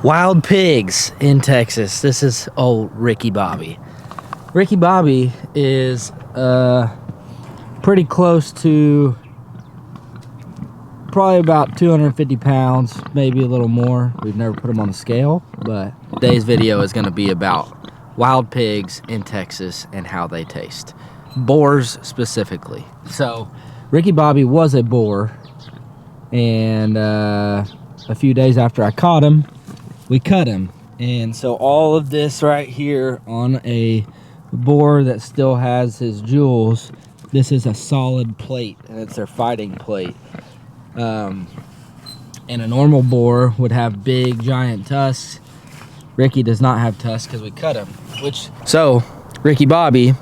Wild pigs in Texas. This is old Ricky Bobby. Ricky Bobby is pretty close to probably about 250 pounds, maybe a little more. We've never put him on a scale, but today's video is going to be about wild pigs in Texas and how they taste. Boars specifically. So Ricky Bobby was a boar, and a few days after I caught him, we cut him. And so all of this right here on a boar that still has his jewels, this is a solid plate, and it's their fighting plate. And a normal boar would have big giant tusks. Ricky does not have tusks because we cut him. So Ricky Bobby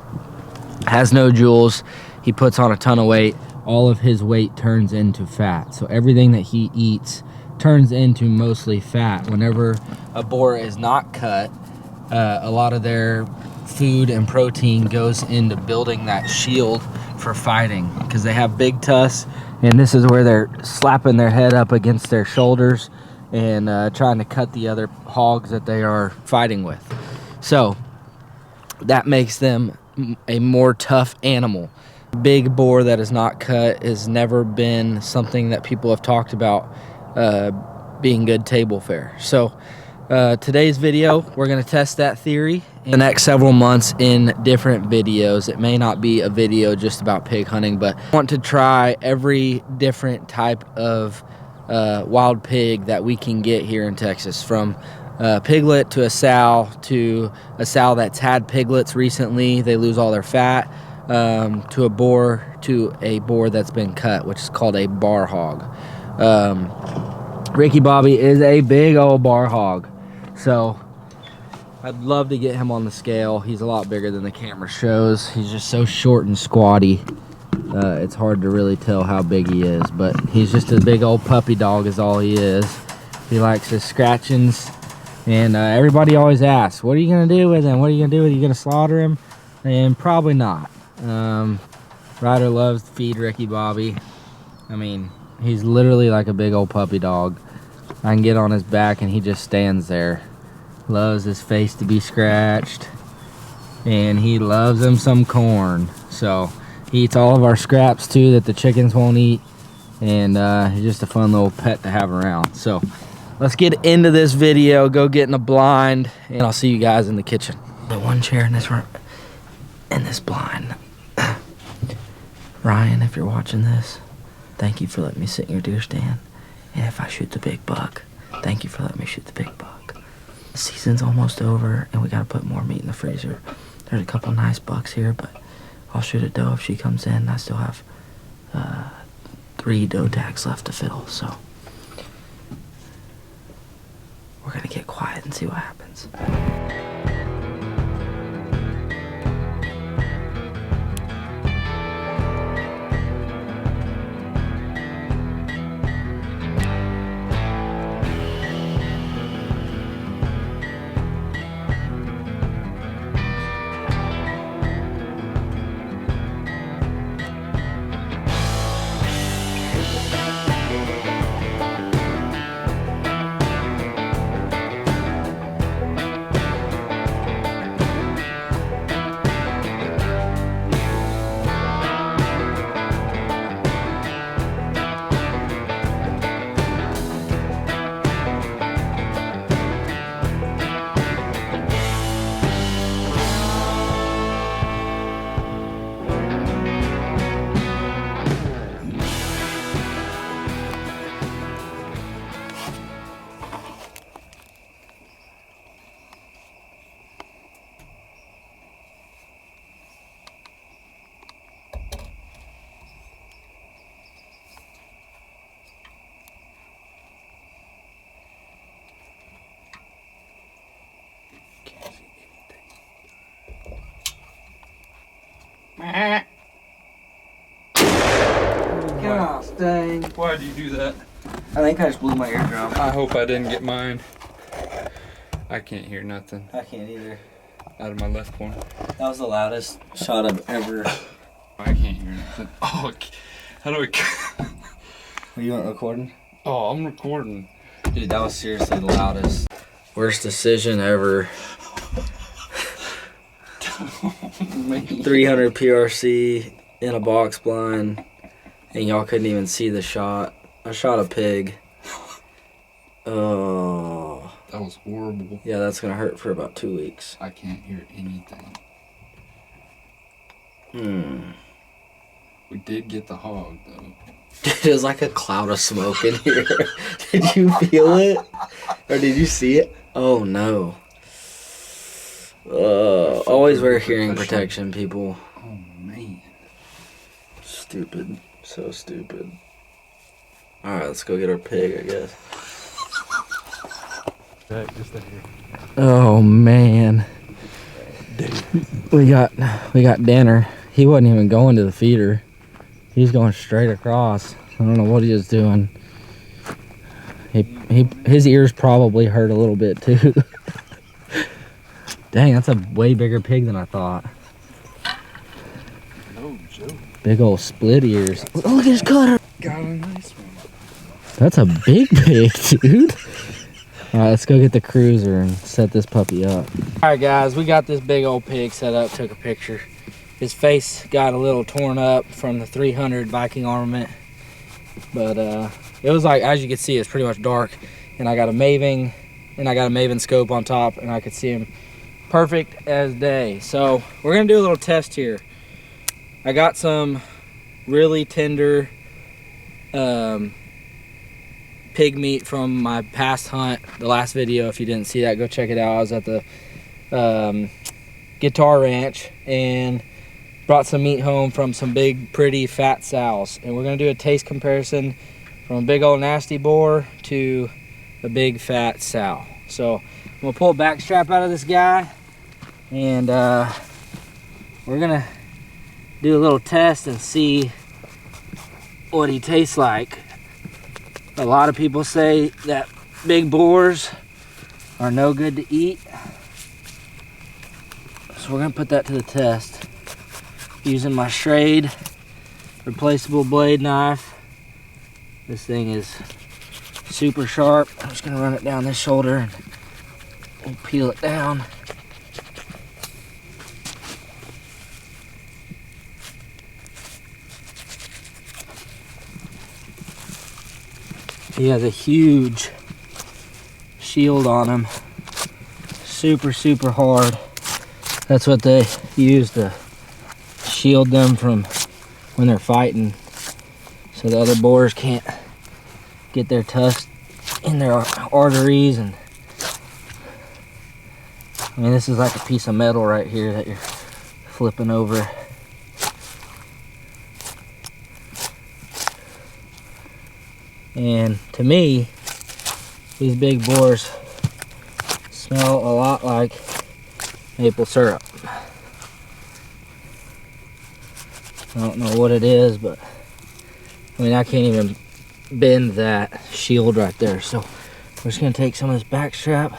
has no jewels. He puts on a ton of weight. All of his weight turns into fat. So everything that he eats turns into mostly fat. Whenever a boar is not cut, a lot of their food and protein goes into building that shield for fighting, because they have big tusks, and this is where they're slapping their head up against their shoulders and trying to cut the other hogs that they are fighting with. So that makes them a more tough animal. Big boar that is not cut has never been something that people have talked about being good table fare. So today's video, we're going to test that theory in the next several months in different videos. It may not be a video just about pig hunting, but I want to try every different type of wild pig that we can get here in Texas, from piglet to a sow that's had piglets recently, they lose all their fat, to a boar that's been cut, which is called a bar hog. Ricky Bobby is a big old bar hog, so I'd love to get him on the scale. He's a lot bigger than the camera shows. He's just so short and squatty. It's hard to really tell how big he is, but he's just a big old puppy dog is all he is. He likes his scratchings, and everybody always asks, what are you going to do with him? What are you going to do with him? Are you going to slaughter him? And probably not. Ryder loves to feed Ricky Bobby. I mean, he's literally like a big old puppy dog. I can get on his back and he just stands there. Loves his face to be scratched. And he loves him some corn. So he eats all of our scraps too that the chickens won't eat. And he's just a fun little pet to have around. So let's get into this video. Go get in a blind, and I'll see you guys in the kitchen. The one chair in this room, in this blind. Ryan, if you're watching this, thank you for letting me sit in your deer stand. And if I shoot the big buck, thank you for letting me shoot the big buck. The season's almost over, and we gotta put more meat in the freezer. There's a couple nice bucks here, but I'll shoot a doe if she comes in. I still have 3 doe tags left to fill, so we're gonna get quiet and see what happens. Gosh dang. Why do you do that? I think I just blew my eardrum. I hope I didn't get mine. I can't hear nothing I can't either. out of my left corner. That was the loudest shot I've ever. I can't hear nothing. Oh, how do I... Are you recording? Oh, I'm recording. Dude, that was seriously the loudest. Worst decision ever. 300 PRC in a box blind, and y'all couldn't even see the shot. I shot a pig. Oh. That was horrible. Yeah, that's gonna hurt for about 2 weeks. I can't hear anything. We did get the hog though. There's like a cloud of smoke in here. Did you feel it? Or did you see it? Oh no. Always wear hearing protection, people. Oh man. Stupid. So stupid. Alright, let's go get our pig, I guess. Oh man. We got Danner. He wasn't even going to the feeder. He's going straight across. I don't know what he was doing. His ears probably hurt a little bit too. Dang, that's a way bigger pig than I thought. No joke. Big old split ears. Oh, look at his cutter. Got a nice one. That's a big pig, dude. All right, let's go get the cruiser and set this puppy up. All right, guys, we got this big old pig set up, took a picture. His face got a little torn up from the 300 Viking armament. But it was like, as you can see, it's pretty much dark. And I got a Maven scope on top, and I could see him perfect as day. So we're gonna do a little test here. I got some really tender pig meat from my past hunt. The last video, if you didn't see that, go check it out. I was at the Guitar Ranch and brought some meat home from some big, pretty, fat sows. And we're gonna do a taste comparison from a big old nasty boar to a big, fat sow. So I'm gonna pull a back strap out of this guy, and we're gonna do a little test and see what he tastes like. A lot of people say that big boars are no good to eat. So we're gonna put that to the test using my Schrade replaceable blade knife. This thing is super sharp. I'm just gonna run it down this shoulder and we'll peel it down. He has a huge shield on him. Super, super hard. That's what they use to shield them from when they're fighting, so the other boars can't get their tusks in their arteries. And I mean, this is like a piece of metal right here that you're flipping over. And to me, these big boars smell a lot like maple syrup. I don't know what it is, but I mean, I can't even bend that shield right there. So we're just gonna take some of this back strap.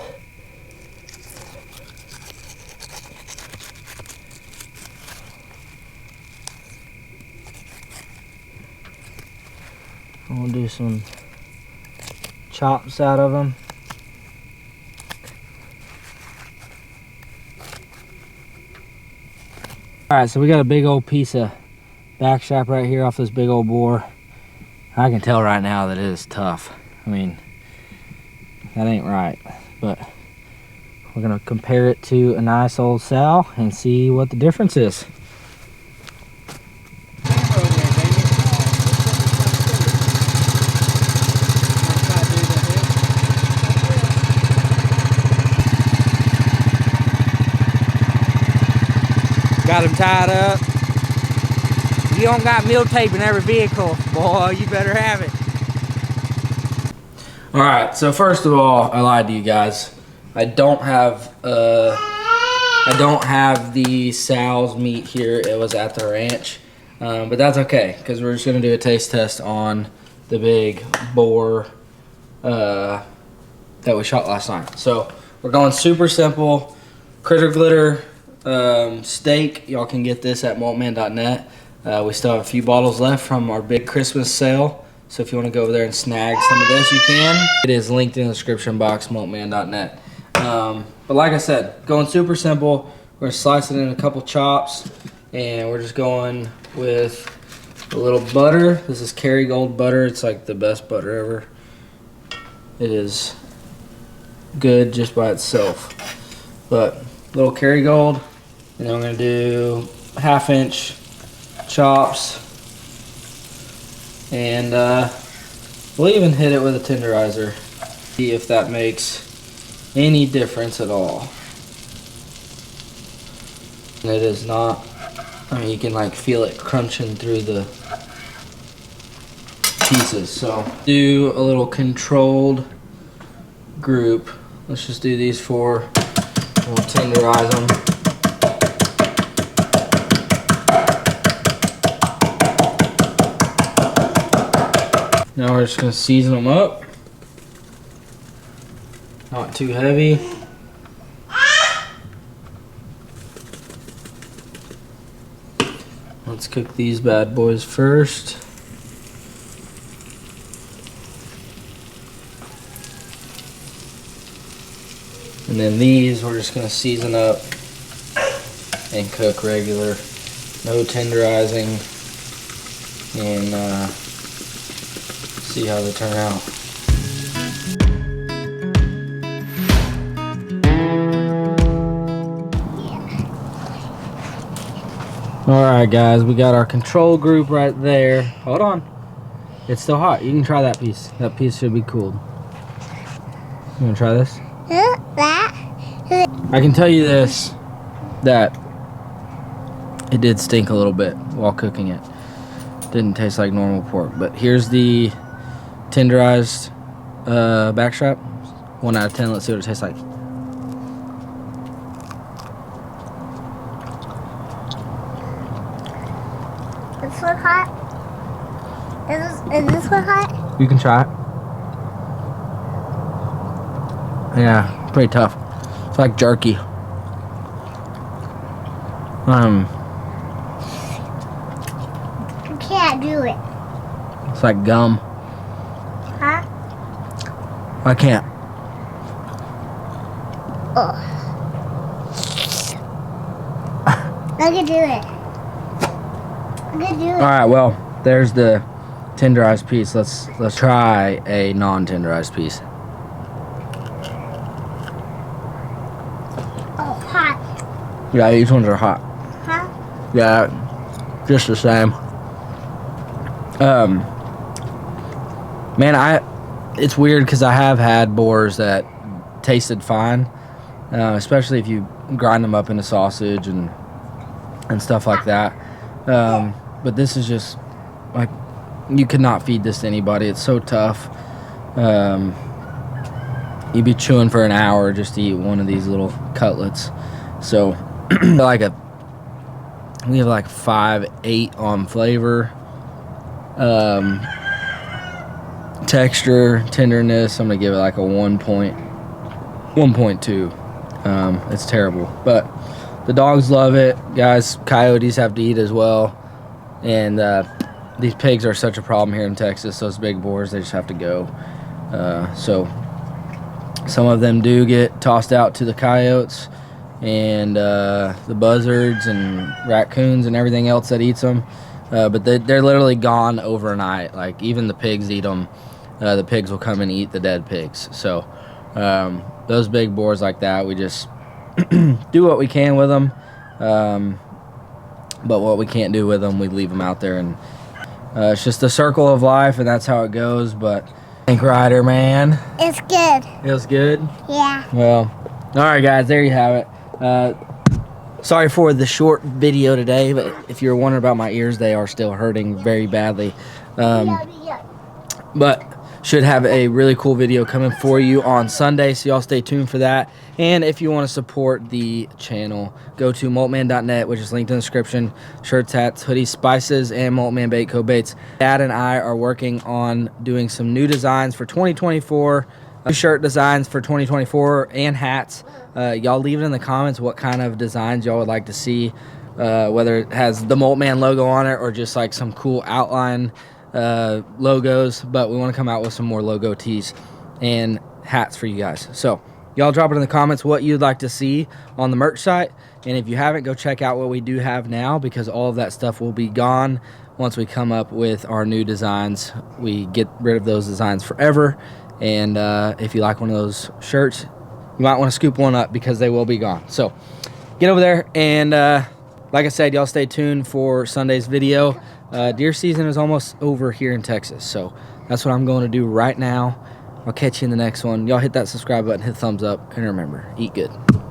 We'll do some chops out of them. All right, so we got a big old piece of back strap right here off this big old boar. I can tell right now that it is tough. I mean, that ain't right, but we're gonna compare it to a nice old sow and see what the difference is. Got him tied up. You don't got meal tape in every vehicle, boy, you better have it. All right, so first of all, I lied to you guys. I don't have the sow's meat here. It was at the ranch, but that's okay because we're just gonna do a taste test on the big boar that we shot last night. So we're going super simple, critter glitter steak. Y'all can get this at maltman.net. We still have a few bottles left from our big Christmas sale, so if you want to go over there and snag some of this, you can. It is linked in the description box, maltman.net. But like I said, going super simple. We're gonna slice it in a couple chops, and we're just going with a little butter. This is Kerrygold butter. It's like the best butter ever. It is good just by itself. But a little Kerrygold, and then we're gonna do 1/2-inch chops, and we'll even hit it with a tenderizer. See if that makes any difference at all. And it is not. I mean, you can like feel it crunching through the pieces. So do a little controlled group. Let's just do these 4. We'll tenderize them. Now we're just gonna season them up. Not too heavy. Let's cook these bad boys first. And then these we're just gonna season up and cook regular. No tenderizing. And see how they turn out. Alright guys, we got our control group right there. Hold on. It's still hot. You can try that piece. That piece should be cooled. You wanna try this? I can tell you this, that it did stink a little bit while cooking it. Didn't taste like normal pork. But here's the tenderized backstrap. 1 out of 10. Let's see what it tastes like. This one hot? Is this one hot? You can try it. Yeah, pretty tough. It's like jerky. I can't do it. It's like gum. Huh? I can't. Oh. I can do it. I can do it. All right, well, there's the tenderized piece. Let's try a non-tenderized piece. Oh, hot. Yeah, these ones are hot. Huh? Yeah, just the same. Man, it's weird because I have had boars that tasted fine, especially if you grind them up into sausage and stuff like that. But this is just like, you could not feed this to anybody. It's so tough. You'd be chewing for an hour just to eat one of these little cutlets. So we have like 5-8 on flavor, texture, tenderness. I'm gonna give it like a 1.2. It's terrible, but the dogs love it. Guys, coyotes have to eat as well, and these pigs are such a problem here in Texas. Those big boars, they just have to go. So some of them do get tossed out to the coyotes and the buzzards and raccoons and everything else that eats them, but they're literally gone overnight. Like, even the pigs eat them. The pigs will come and eat the dead pigs. So those big boars like that, we just do what we can with them, but what we can't do with them, we leave them out there, and it's just the circle of life, and that's how it goes. But Tank Rider, man, It's good. it was good. Yeah. Well, all right guys, there you have it. Sorry for the short video today, but if you're wondering about my ears, they are still hurting very badly. But should have a really cool video coming for you on Sunday, so y'all stay tuned for that. And if you want to support the channel, go to maltman.net, which is linked in the description. Shirts, hats, hoodies, spices, and Maltman Bait Co. Baits. Dad and I are working on doing some new designs for 2024. New shirt designs for 2024 and hats. Y'all leave it in the comments what kind of designs y'all would like to see, whether it has the Maltman logo on it or just like some cool outline logos. But we want to come out with some more logo tees and hats for you guys. So Y'all drop it in the comments what you'd like to see on the merch site. And if you haven't, go check out what we do have now, because all of that stuff will be gone once we come up with our new designs. We get rid of those designs forever. And if you like one of those shirts, you might want to scoop one up because they will be gone. So get over there. And like I said, y'all stay tuned for Sunday's video. Deer season is almost over here in Texas. So that's what I'm going to do right now. I'll catch you in the next one. Y'all hit that subscribe button, hit thumbs up, and remember, eat good.